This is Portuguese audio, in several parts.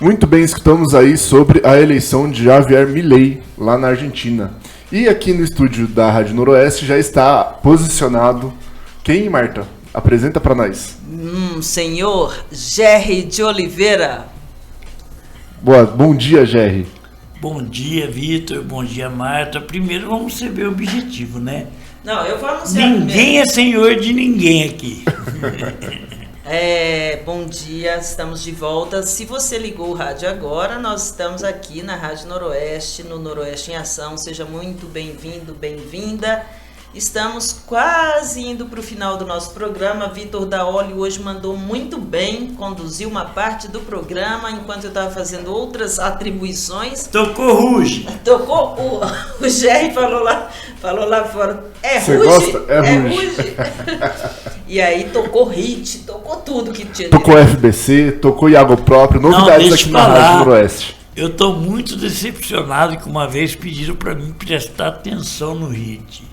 Muito bem, escutamos aí sobre a eleição de Javier Milei, lá na Argentina. E aqui no estúdio da Rádio Noroeste já está posicionado quem, Marta? Apresenta para nós. Senhor Jerry de Oliveira. Bom dia, Jerry. Bom dia, Vitor. Bom dia, Marta. Primeiro vamos saber o objetivo, né? Não, eu vou anunciar Ninguém é senhor de ninguém aqui. Bom dia, estamos de volta. Se você ligou o rádio agora, nós estamos aqui na Rádio Noroeste, no Noroeste em Ação. Seja muito bem-vindo, bem-vinda. Estamos quase indo para o final do nosso programa. Vitor Daoli hoje mandou muito bem, conduziu uma parte do programa, enquanto eu estava fazendo outras atribuições. Tocou Ruge. Tocou, o Jerry falou lá fora. Você Ruge? Gosta? É Ruge. E aí tocou hit, tocou tudo que tinha. Tocou FBC, tocou Iago próprio, novidades aqui na Rádio Noroeste. Eu estou muito decepcionado que uma vez pediram para mim prestar atenção no hit.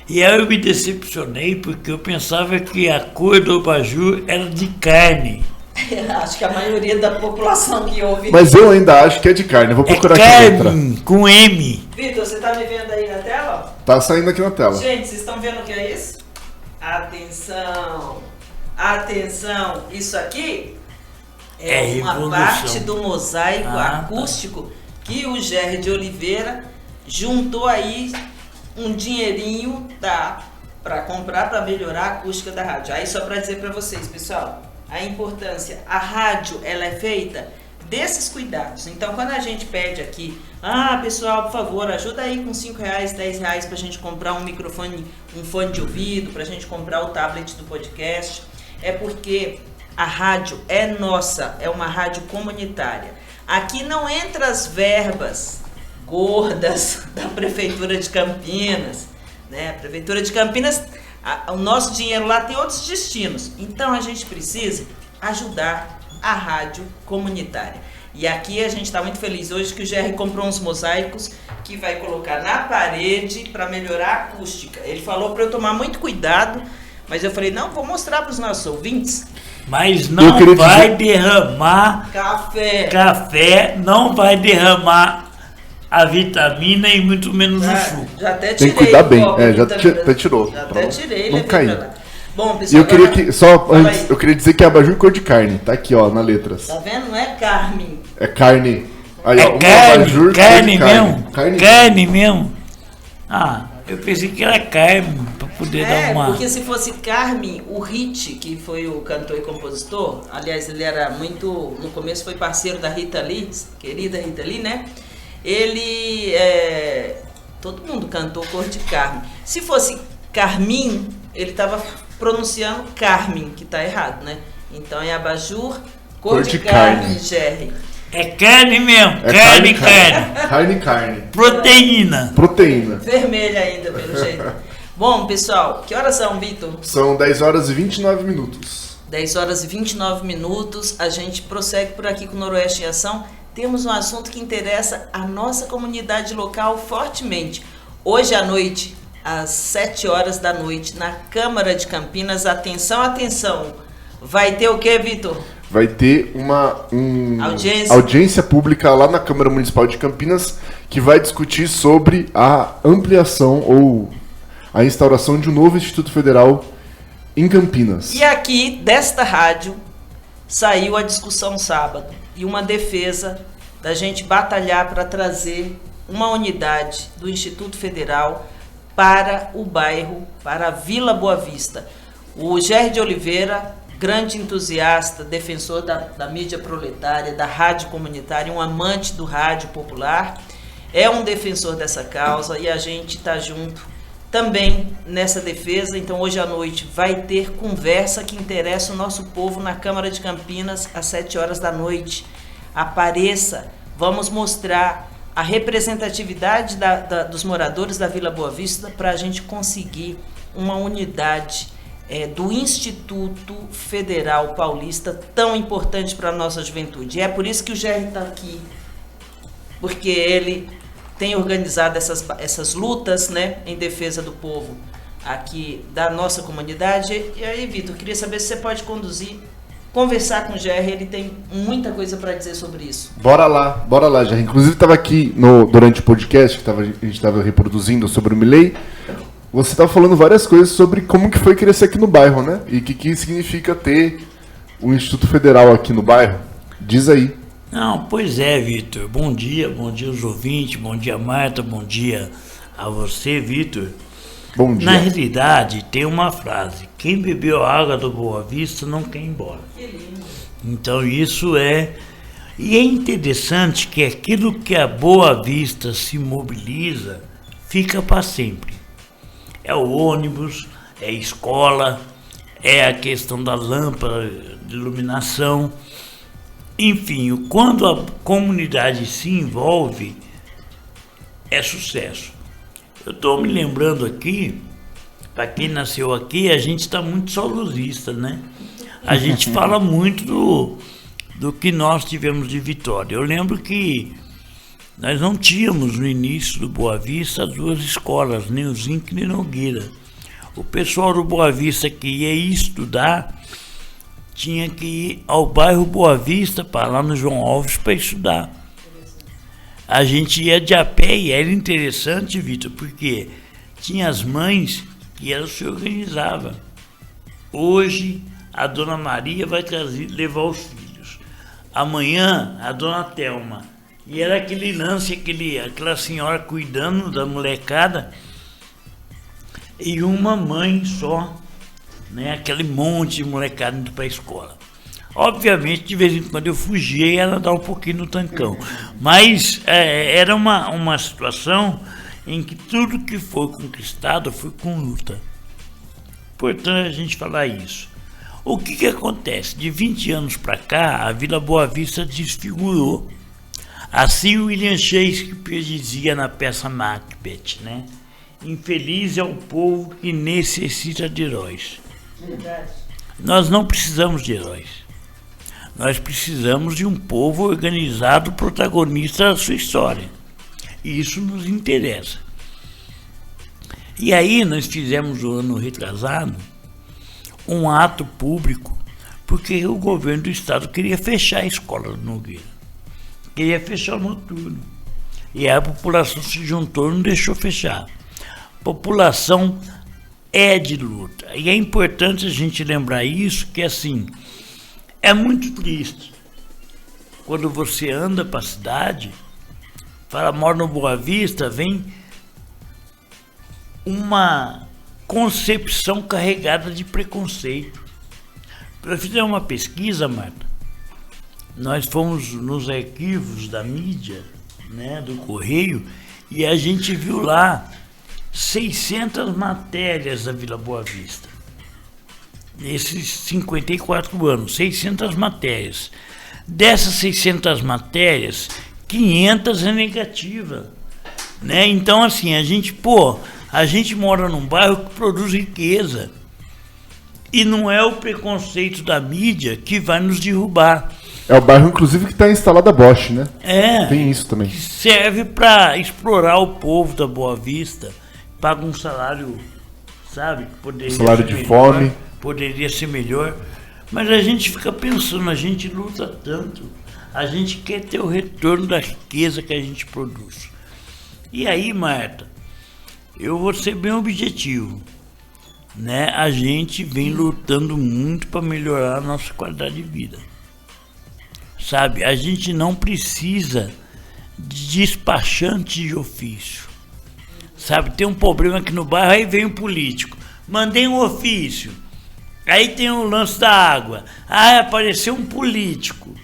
E aí eu me decepcionei porque eu pensava que a cor do abajur era de carne. Acho que a maioria da população que ouve... Mas eu ainda acho que é de carne, vou procurar aqui a letra. Com M. Vitor, você tá me vendo aí na tela? Tá saindo aqui na tela. Gente, vocês estão vendo o que é isso? Atenção, atenção, isso aqui é uma revolução. parte do mosaico acústico que o Jerry de Oliveira juntou aí um dinheirinho para comprar, para melhorar a acústica da rádio. Aí só para dizer para vocês, pessoal, a importância, a rádio ela é feita desses cuidados. Então quando a gente pede aqui, pessoal, por favor, ajuda aí com R$5, R$10 pra gente comprar um microfone, um fone de ouvido, pra gente comprar o tablet do podcast, é porque a rádio é nossa, é uma rádio comunitária. Aqui não entra as verbas gordas da Prefeitura de Campinas, né? A Prefeitura de Campinas, o nosso dinheiro lá tem outros destinos. Então a gente precisa ajudar a rádio comunitária. E aqui a gente está muito feliz hoje que o GR comprou uns mosaicos que vai colocar na parede para melhorar a acústica. Ele falou para eu tomar muito cuidado, mas eu falei, não, vou mostrar para os nossos ouvintes. Mas não vai derramar café, não vai derramar a vitamina e muito menos o suco. Já até tirei. Tem que cuidar bem, já até tirou. Já até tirei, não cair. Bom, pessoal, e eu queria eu queria dizer que é abajur cor de carne, tá aqui ó, na letras. Tá vendo? Não é Carmen. É carne. Aí, ó, carne mesmo. Carne mesmo. Eu pensei que era Carmen, para poder dar uma... porque se fosse Carmen, o Hit, que foi o cantor e compositor, aliás, ele era muito, no começo foi parceiro da Rita Lee, querida Rita Lee, né? Ele, todo mundo cantou Cor de Carmen. Se fosse Carmin, ele estava pronunciando Carmen, que tá errado, né? Então é abajur, cor de carne, Jerry. É carne mesmo, carne. Proteína. Vermelha ainda, pelo jeito. Bom, pessoal, que horas são, Vitor? São 10 horas e 29 minutos. 10 horas e 29 minutos, a gente prossegue por aqui com o Noroeste em Ação. Temos um assunto que interessa a nossa comunidade local fortemente. Hoje à noite, às 7 horas da noite, na Câmara de Campinas, atenção, vai ter o que, Vitor? Vai ter uma audiência pública lá na Câmara Municipal de Campinas que vai discutir sobre a ampliação ou a instauração de um novo Instituto Federal em Campinas. E aqui, desta rádio, saiu a discussão sábado e uma defesa da gente batalhar para trazer uma unidade do Instituto Federal para o bairro, para a Vila Boa Vista. O Jerry de Oliveira, grande entusiasta, defensor da mídia proletária, da rádio comunitária, um amante do rádio popular, é um defensor dessa causa e a gente está junto também nessa defesa. Então hoje à noite vai ter conversa que interessa o nosso povo na Câmara de Campinas às 7 horas da noite. Apareça, vamos mostrar a representatividade dos moradores da Vila Boa Vista para a gente conseguir uma unidade do Instituto Federal Paulista, tão importante para a nossa juventude. E é por isso que o Jerry está aqui, porque ele tem organizado essas lutas, né, em defesa do povo aqui da nossa comunidade. E aí, Vitor, queria saber se você pode conduzir conversar com o Jerry, ele tem muita coisa para dizer sobre isso. Bora lá, Jerry. Inclusive estava aqui durante o podcast que a gente estava reproduzindo sobre o Milley. Você estava falando várias coisas sobre como que foi crescer aqui no bairro, né? E o que significa ter o Instituto Federal aqui no bairro. Diz aí. Não, pois é, Vitor. Bom dia aos ouvintes, bom dia, Marta, bom dia a você, Vitor. Bom dia. Na realidade, tem uma frase: quem bebeu a água do Boa Vista não quer ir embora. Que lindo. Então isso é... E é interessante que aquilo que a Boa Vista se mobiliza fica para sempre. É o ônibus, é a escola, é a questão da lâmpada de iluminação. Enfim, quando a comunidade se envolve, é sucesso. Eu estou me lembrando aqui, para quem nasceu aqui, a gente está muito saudosista, né? A gente fala muito do que nós tivemos de Vitória. Eu lembro que nós não tínhamos no início do Boa Vista as duas escolas, nem o Zinc nem Nogueira. O pessoal do Boa Vista que ia estudar tinha que ir ao bairro Boa Vista, para lá no João Alves, para estudar. A gente ia de a pé e era interessante, Vitor, porque tinha as mães que elas se organizavam. Hoje a Dona Maria vai levar os filhos. Amanhã a Dona Thelma. E era aquele lance, aquela senhora cuidando da molecada e uma mãe só, né? Aquele monte de molecada indo para a escola. Obviamente, de vez em quando eu fugia e ela dava um pouquinho no tancão. Mas era uma situação em que tudo que foi conquistado foi com luta. Importante a gente falar isso. O que acontece? De 20 anos para cá, a Vila Boa Vista desfigurou. Assim o William Shakespeare dizia na peça Macbeth, né? Infeliz é o povo que necessita de heróis. Verdade. Nós não precisamos de heróis. Nós precisamos de um povo organizado, protagonista da sua história. E isso nos interessa. E aí nós fizemos no ano retrasado um ato público, porque o governo do estado queria fechar a escola do Nogueira. Queria fechar o noturno. E a população se juntou e não deixou fechar. A população é de luta. E é importante a gente lembrar isso, que assim, é muito triste. Quando você anda para a cidade, fala, mora no Boa Vista, vem uma concepção carregada de preconceito. Eu fiz uma pesquisa, Marta. Nós fomos nos arquivos da mídia, né, do Correio, e a gente viu lá 600 matérias da Vila Boa Vista. Nesses 54 anos, 600 matérias. Dessas 600 matérias, 500 é negativa. Né? Então, assim, a gente mora num bairro que produz riqueza. E não é o preconceito da mídia que vai nos derrubar. É o bairro, inclusive, que está instalado a Bosch, né? É. Tem isso também. Serve para explorar o povo da Boa Vista. Paga um salário, sabe? Poderia salário de fome. Poderia ser melhor. Mas a gente fica pensando, a gente luta tanto. A gente quer ter o retorno da riqueza que a gente produz. E aí, Marta, eu vou ser bem objetivo. Né? A gente vem lutando muito para melhorar a nossa qualidade de vida. Sabe, a gente não precisa de despachante de ofício. Sabe, tem um problema aqui no bairro, aí vem um político. Mandei um ofício. Aí tem o lance da água. Ah, apareceu um político.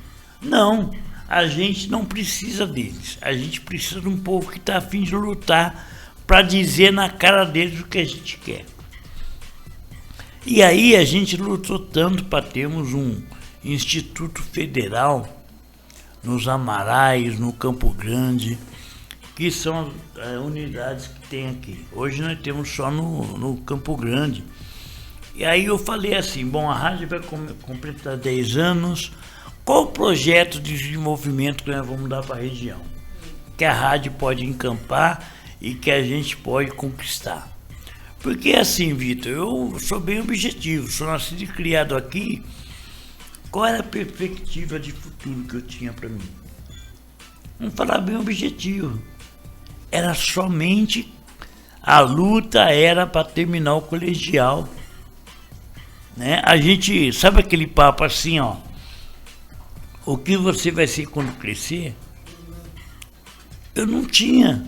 Não, a gente não precisa deles. A gente precisa de um povo que está a fim de lutar para dizer na cara deles o que a gente quer. E aí a gente lutou tanto para termos um Instituto Federal nos Amarais, no Campo Grande, que são as unidades que tem aqui. Hoje nós temos só no Campo Grande. E aí eu falei assim, bom, a rádio vai completar 10 anos, qual o projeto de desenvolvimento que nós vamos dar para a região? Que a rádio pode encampar e que a gente pode conquistar. Porque assim, Vitor, eu sou bem objetivo, sou nascido e criado aqui, qual era a perspectiva de futuro que eu tinha para mim? Vamos falar bem objetivo. Era somente a luta era para terminar o colegial, né? A gente sabe aquele papo assim, ó. O que você vai ser quando crescer? Eu não tinha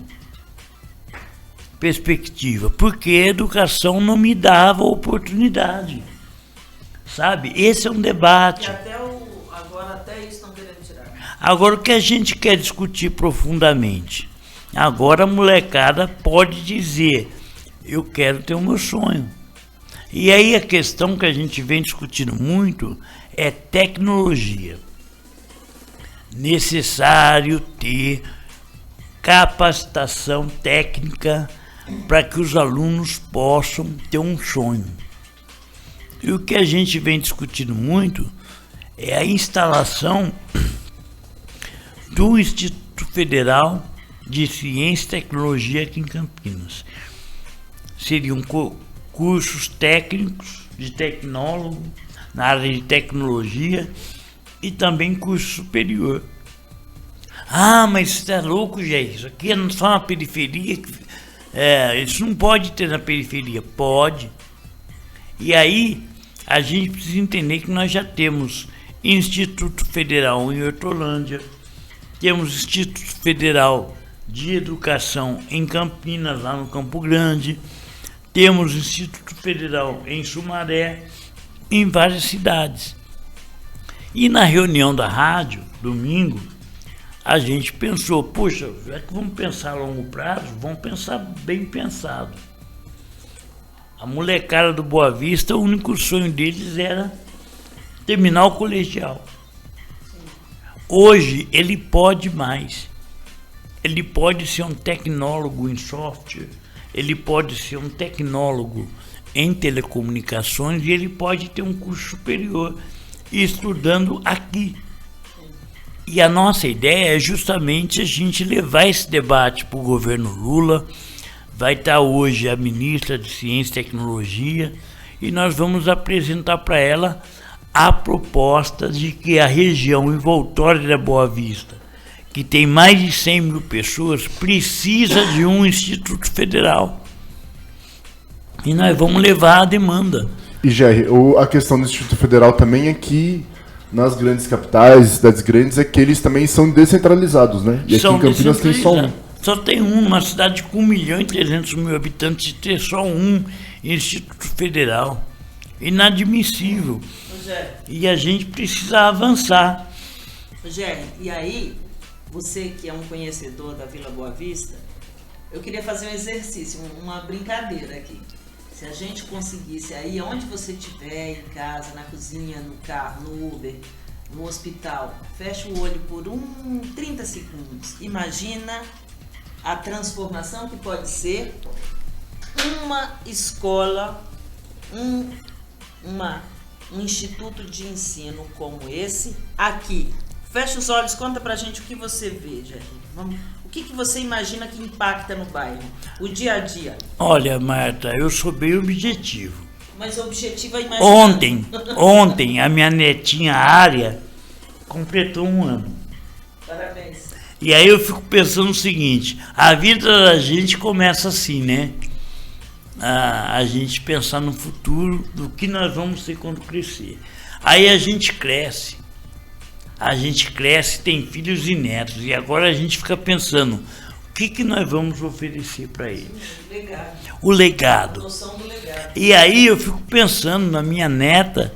perspectiva, porque a educação não me dava oportunidade, sabe? Esse é um debate. E agora até isso estão querendo tirar. Agora o que a gente quer discutir profundamente? Agora a molecada pode dizer, eu quero ter o meu sonho. E aí a questão que a gente vem discutindo muito é tecnologia. Necessário ter capacitação técnica para que os alunos possam ter um sonho. E o que a gente vem discutindo muito é a instalação do Instituto Federal de Ciência e Tecnologia aqui em Campinas. Seriam cursos técnicos de tecnólogo na área de tecnologia e também curso superior. Ah, mas você tá louco, gente? Isso aqui é só uma periferia. Isso não pode ter na periferia. Pode. E aí, a gente precisa entender que nós já temos Instituto Federal em Hortolândia, temos Instituto Federal de Educação em Campinas, lá no Campo Grande, temos Instituto Federal em Sumaré, em várias cidades. E na reunião da rádio, domingo, a gente pensou, poxa, já que vamos pensar a longo prazo, vamos pensar bem pensado. A molecada do Boa Vista, o único sonho deles era terminar o colegial. Hoje ele pode mais. Ele pode ser um tecnólogo em software, ele pode ser um tecnólogo em telecomunicações e ele pode ter um curso superior estudando aqui. E a nossa ideia é justamente a gente levar esse debate para o governo Lula. Vai estar hoje a ministra de Ciência e Tecnologia e nós vamos apresentar para ela a proposta de que a região envoltória da Boa Vista, que tem mais de 100 mil pessoas, precisa de um Instituto Federal. E nós vamos levar a demanda. E, Jerry, a questão do Instituto Federal também é que nas grandes capitais, cidades grandes, é que eles também são descentralizados, né? E aqui em Campinas tem só um. Só tem uma cidade com 1.300.000 habitantes, ter só um Instituto Federal. Inadmissível. E a gente precisa avançar. Rogério, e aí, você que é um conhecedor da Vila Boa Vista, eu queria fazer um exercício, uma brincadeira aqui. Se a gente conseguisse aí, onde você estiver, em casa, na cozinha, no carro, no Uber, no hospital, fecha o olho por 30 segundos. Imagina a transformação que pode ser uma escola, um instituto de ensino como esse aqui. Fecha os olhos, conta pra gente o que você vê, Jair. O que você imagina que impacta no bairro, o dia a dia? Olha, Marta, eu sou bem objetivo. Mas o objetivo é imaginar. Ontem, a minha netinha Ária completou 1 ano. Parabéns. E aí eu fico pensando o seguinte, a vida da gente começa assim, né? A gente pensar no futuro, do que nós vamos ser quando crescer. Aí a gente cresce, tem filhos e netos, e agora a gente fica pensando, o que nós vamos oferecer para eles? O legado. A noção do legado. E aí eu fico pensando na minha neta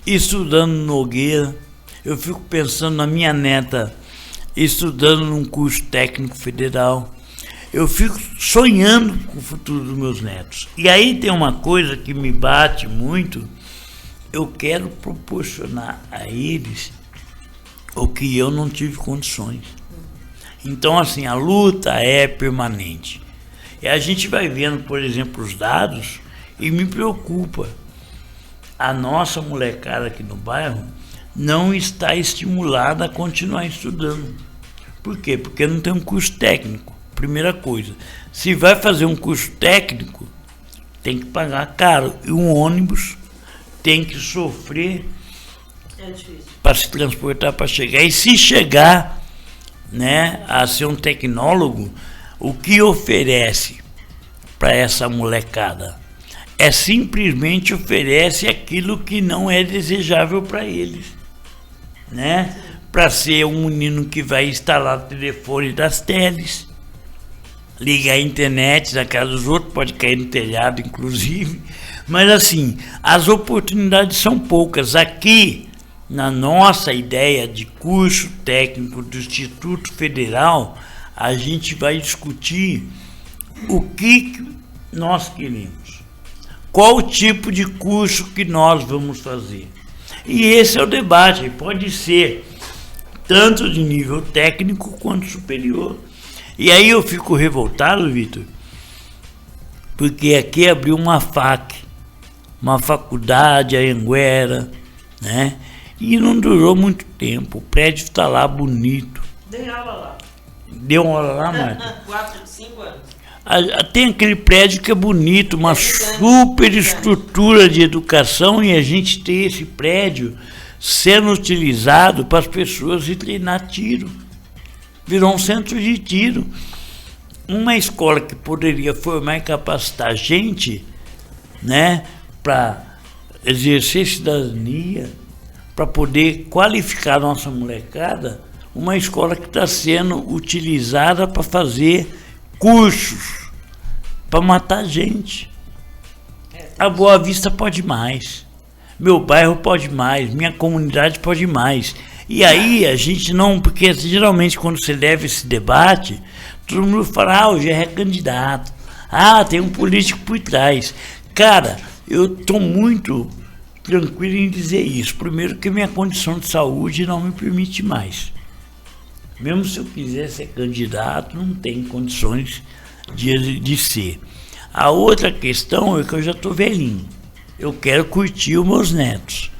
estudando no Nogueira, eu fico pensando na minha neta estudando num curso técnico federal, eu fico sonhando com o futuro dos meus netos. E aí tem uma coisa que me bate muito, eu quero proporcionar a eles o que eu não tive condições. Então, assim, a luta é permanente. E a gente vai vendo, por exemplo, os dados e me preocupa. A nossa molecada aqui no bairro não está estimulada a continuar estudando. Por quê? Porque não tem um curso técnico. Primeira coisa, se vai fazer um curso técnico, tem que pagar caro. E um ônibus tem que sofrer É difícil. Para se transportar, para chegar. E se chegar, né, a ser um tecnólogo, o que oferece para essa molecada? É simplesmente oferece aquilo que não é desejável para eles, né? Para ser um menino que vai instalar o telefone das teles, ligar a internet na casa dos outros, pode cair no telhado, inclusive. Mas assim, as oportunidades são poucas. Aqui, na nossa ideia de curso técnico do Instituto Federal, a gente vai discutir o que nós queremos. Qual o tipo de curso que nós vamos fazer? E esse é o debate, pode ser tanto de nível técnico quanto superior. E aí eu fico revoltado, Vitor, porque aqui abriu uma FAC, uma faculdade, a Anguera, né? E não durou muito tempo, o prédio está lá bonito. Dei aula lá. Deu aula lá, Marta? 4, 5 anos. Tem aquele prédio que é bonito, uma super estrutura de educação, e a gente tem esse prédio sendo utilizado para as pessoas ir treinar tiro. Virou um centro de tiro. Uma escola que poderia formar e capacitar gente, né, para exercer cidadania, para poder qualificar a nossa molecada, uma escola que está sendo utilizada para fazer cursos, para matar gente. A Boa Vista pode mais, meu bairro pode mais, minha comunidade pode mais. E aí a gente não, porque geralmente quando você leva esse debate, todo mundo fala, o GR é candidato, tem um político por trás. Cara, eu estou muito tranquilo em dizer isso. Primeiro que minha condição de saúde não me permite mais. Mesmo se eu quiser ser candidato, não tem condições de ser. A outra questão é que eu já estou velhinho. Eu quero curtir os meus netos.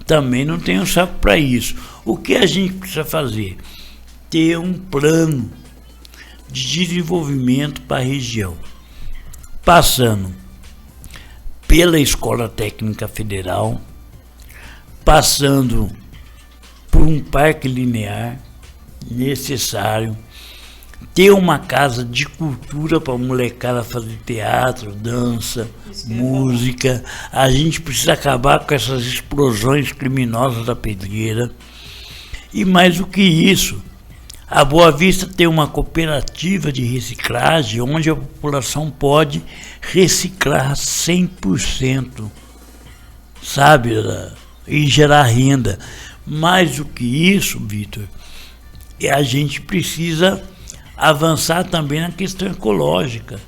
Também não tenho saco para isso. O que a gente precisa fazer? Ter um plano de desenvolvimento para a região. Passando pela Escola Técnica Federal, passando por um parque linear necessário, ter uma casa de cultura para a molecada fazer teatro, dança, música. A gente precisa acabar com essas explosões criminosas da pedreira. E mais do que isso, a Boa Vista tem uma cooperativa de reciclagem onde a população pode reciclar 100%, sabe, e gerar renda. Mais do que isso, Vitor, a gente precisa avançar também na questão ecológica.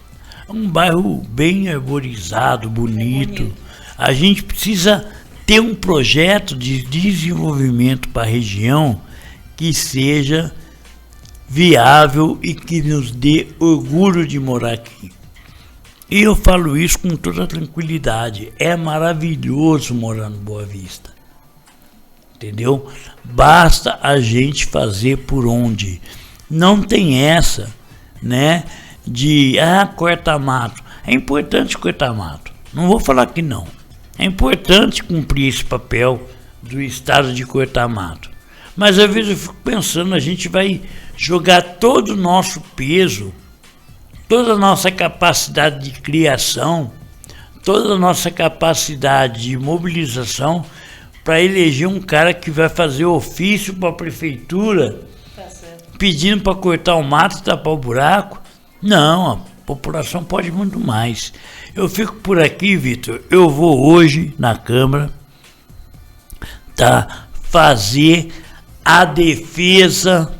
É um bairro bem arborizado, bonito. A gente precisa ter um projeto de desenvolvimento para a região que seja viável e que nos dê orgulho de morar aqui. E eu falo isso com toda tranquilidade. É maravilhoso morar no Boa Vista. Entendeu? Basta a gente fazer por onde. Não tem essa, né, de corta mato. É importante cortar mato. Não vou falar que não. É importante cumprir esse papel do Estado de cortar mato. Mas às vezes eu fico pensando, a gente vai jogar todo o nosso peso, toda a nossa capacidade de criação, toda a nossa capacidade de mobilização para eleger um cara que vai fazer ofício para a prefeitura, pedindo para cortar o mato e tapar o buraco. Não, a população pode muito mais. Eu fico por aqui, Vitor. Eu vou hoje na Câmara fazer a defesa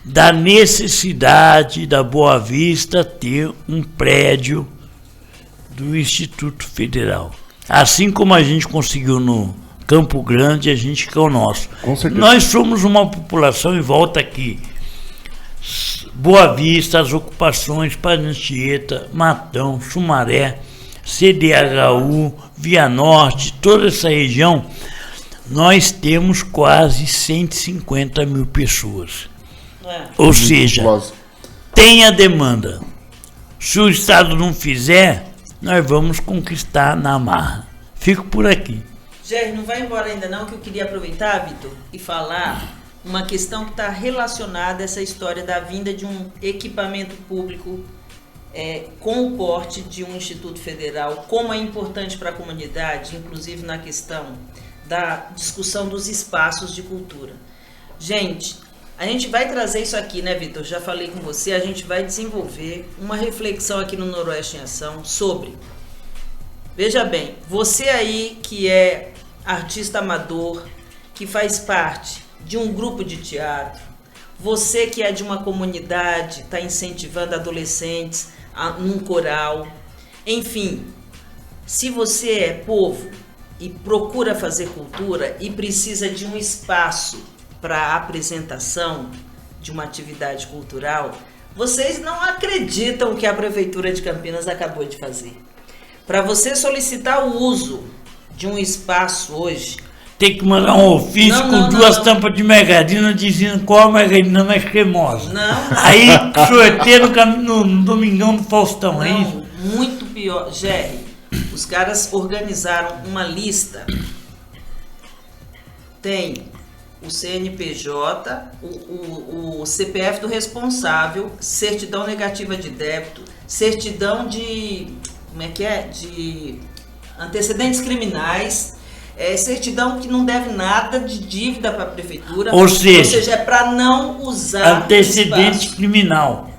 da necessidade da Boa Vista ter um prédio do Instituto Federal. Assim como a gente conseguiu no Campo Grande, a gente quer o nosso. Com certeza. Nós somos uma população, e volta aqui, Boa Vista, as ocupações, Anchieta, Matão, Sumaré, CDHU, Via Norte, toda essa região, nós temos quase 150 mil pessoas. Ou seja, tem a demanda. Se o Estado não fizer, nós vamos conquistar na marra. Fico por aqui. Jerry, não vai embora ainda não, que eu queria aproveitar, Vitor, e falar uma questão que está relacionada a essa história da vinda de um equipamento público com o porte de um instituto federal, como é importante para a comunidade, inclusive na questão da discussão dos espaços de cultura. Gente, a gente vai trazer isso aqui, né, Vitor? Já falei com você, a gente vai desenvolver uma reflexão aqui no Noroeste em Ação sobre... Veja bem, você aí que é artista amador, que faz parte de um grupo de teatro, você que é de uma comunidade, está incentivando adolescentes num coral, enfim, se você é povo e procura fazer cultura e precisa de um espaço para apresentação de uma atividade cultural, vocês não acreditam o que a Prefeitura de Campinas acabou de fazer. Para você solicitar o uso de um espaço hoje... Tem que mandar um ofício com duas tampas de margarina dizendo qual a margarina mais cremosa. Aí sorteio no Domingão do Faustão, é isso? Muito pior. Jerry, os caras organizaram uma lista. Tem o CNPJ, o CPF do responsável, certidão negativa de débito, certidão de... Como é que é? De antecedentes criminais, certidão que não deve nada de dívida para a prefeitura. Ou seja, é para não usar antecedente criminal.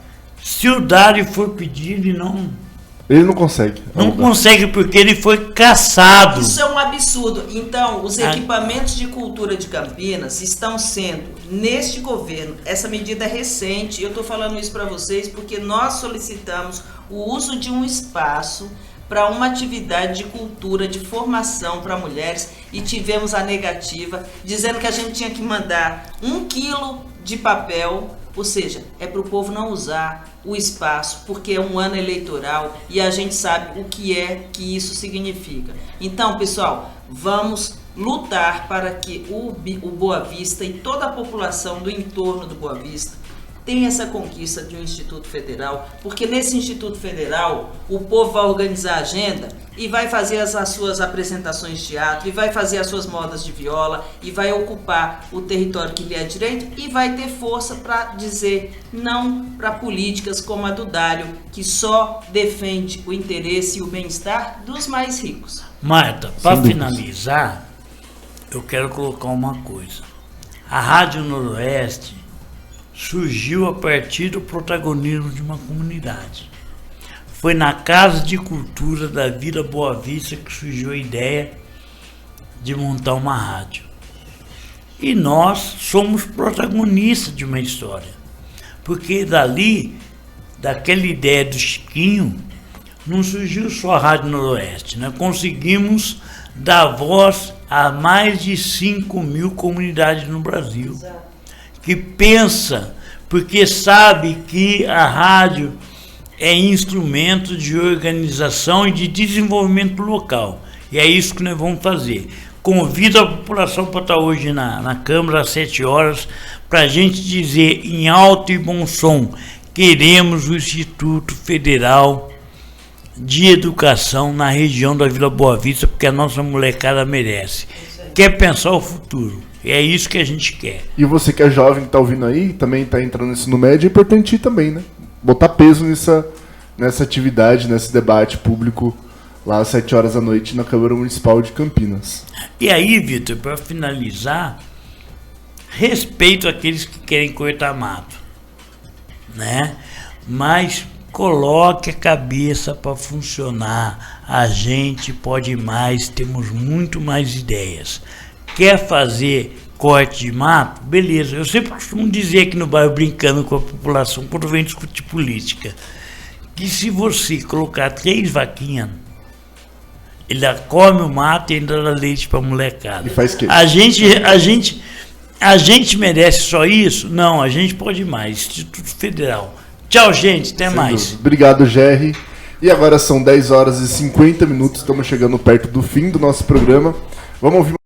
Se o Dário for pedir, ele não consegue. Não consegue porque ele foi cassado. Isso é um absurdo. Então, os equipamentos de cultura de Campinas estão sendo, neste governo, essa medida é recente, eu estou falando isso para vocês porque nós solicitamos o uso de um espaço para uma atividade de cultura, de formação para mulheres e tivemos a negativa, dizendo que a gente tinha que mandar 1 quilo de papel, ou seja, é para o povo não usar o espaço, porque é um ano eleitoral e a gente sabe o que é que isso significa. Então, pessoal, vamos lutar para que o Boa Vista e toda a população do entorno do Boa Vista tem essa conquista de um Instituto Federal, porque nesse Instituto Federal o povo vai organizar a agenda e vai fazer as suas apresentações de teatro, e vai fazer as suas modas de viola, e vai ocupar o território que lhe é direito, e vai ter força para dizer não para políticas como a do Dário, que só defende o interesse e o bem-estar dos mais ricos. Marta, para finalizar, eu quero colocar uma coisa. A Rádio Noroeste surgiu a partir do protagonismo de uma comunidade. Foi na Casa de Cultura da Vila Boa Vista que surgiu a ideia de montar uma rádio. E nós somos protagonistas de uma história. Porque daquela ideia do Chiquinho, não surgiu só a Rádio Noroeste. Nós conseguimos dar voz a mais de 5.000 comunidades no Brasil. Exato. Que pensa, porque sabe que a rádio é instrumento de organização e de desenvolvimento local. E é isso que nós vamos fazer. Convido a população para estar hoje na Câmara às 7 horas, para a gente dizer em alto e bom som, queremos o Instituto Federal de Educação na região da Vila Boa Vista, porque a nossa molecada merece. Quer pensar o futuro. É isso que a gente quer. E você que é jovem, que está ouvindo aí, também está entrando no ensino médio, é importante ir também, né? Botar peso nessa atividade, nesse debate público, lá às 7 horas da noite, na Câmara Municipal de Campinas. E aí, Vitor, para finalizar, respeito aqueles que querem cortar mato, né? Mas coloque a cabeça para funcionar. A gente pode mais, temos muito mais ideias. Quer fazer corte de mato? Beleza. Eu sempre costumo dizer aqui no bairro, brincando com a população, quando vem discutir política, que se você colocar 3 vaquinhas, ele come o mato e ainda dá leite para a molecada. E faz quê? A gente merece só isso? Não, a gente pode mais. Instituto Federal. Tchau, gente. Até mais. Obrigado, Jerry. E agora são 10 horas e 50 minutos. Estamos chegando perto do fim do nosso programa. Vamos ouvir